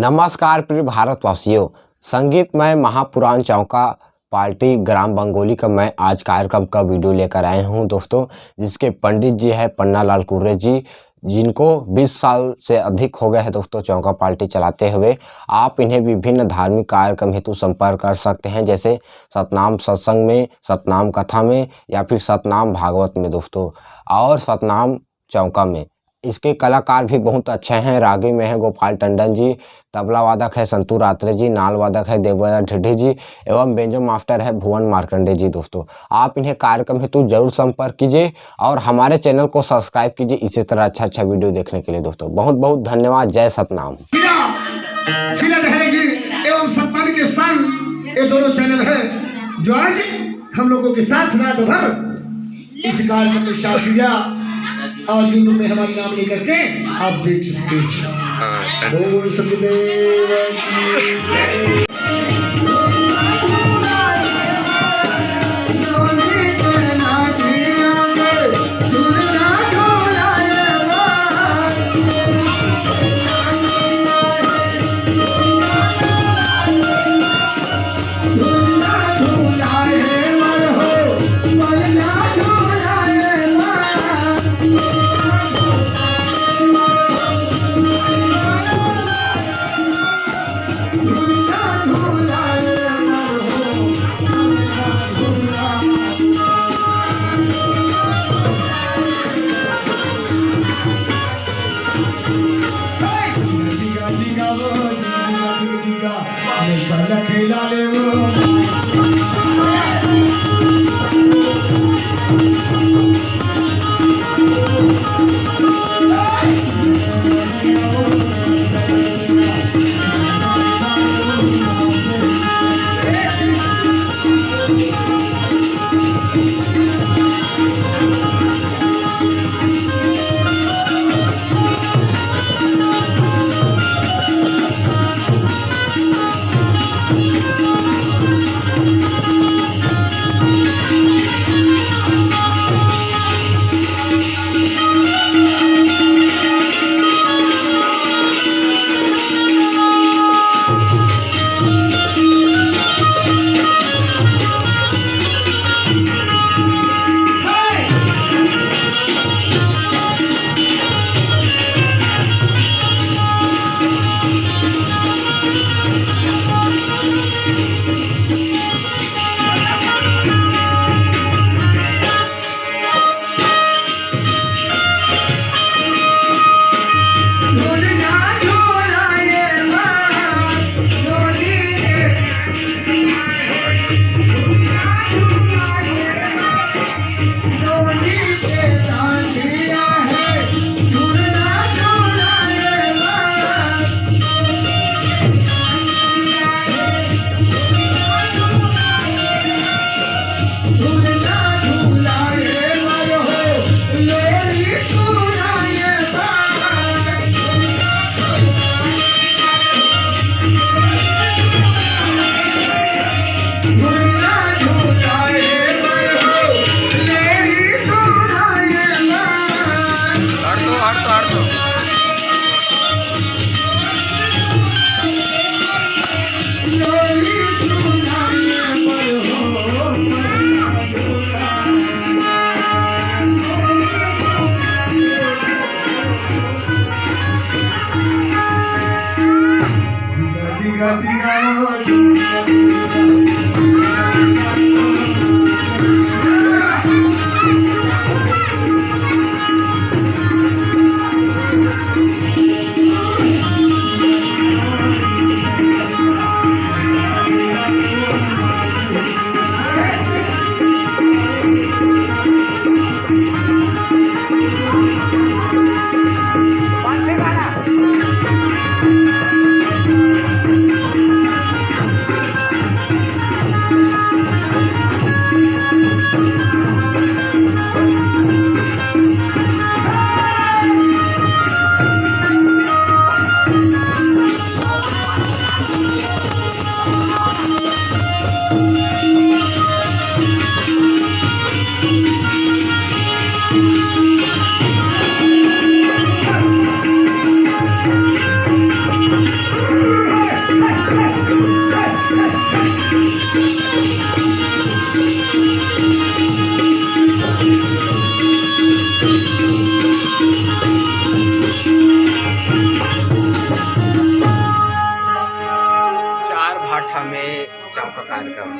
नमस्कार प्रिय भारतवासियों, संगीतमय महापुराण चौका पार्टी ग्राम बंगोली का मैं आज कार्यक्रम का वीडियो लेकर आए हूं दोस्तों, जिसके पंडित जी है पन्ना लाल कुर्रे जी, जिनको 20 साल से अधिक हो गए हैं दोस्तों चौका पार्टी चलाते हुए। आप इन्हें विभिन्न धार्मिक कार्यक्रम हेतु संपर्क कर सकते हैं, जैसे सतनाम सत्संग में, सतनाम कथा में या फिर सतनाम भागवत में दोस्तों, और सतनाम चौका में। इसके कलाकार भी बहुत अच्छे हैं। रागी में है गोपाल टंडन जी, तबला वादक है संतू रात्रे जी, नाल वादक है देवदा ढिड्ढी जी एवं बेंजो मास्टर है भुवन मार्कंडे जी। दोस्तों आप इन्हें कार्यक्रम हेतु जरूर संपर्क कीजिए और हमारे चैनल को सब्सक्राइब कीजिए इसी तरह अच्छा वीडियो देखने के लिए। दोस्तों बहुत बहुत धन्यवाद। जय सतनाम। एवं सतनाम के संग ये दोनों चैनल है जो आज हम लोगों के साथ रात भर इस कार्यक्रम में साथ दिया और यूट्यूब में हमारे नाम लेकर के आप देख सकते हैं। बोल सतदेव खेला ले चार भाठा में चौका कार्यक्रम।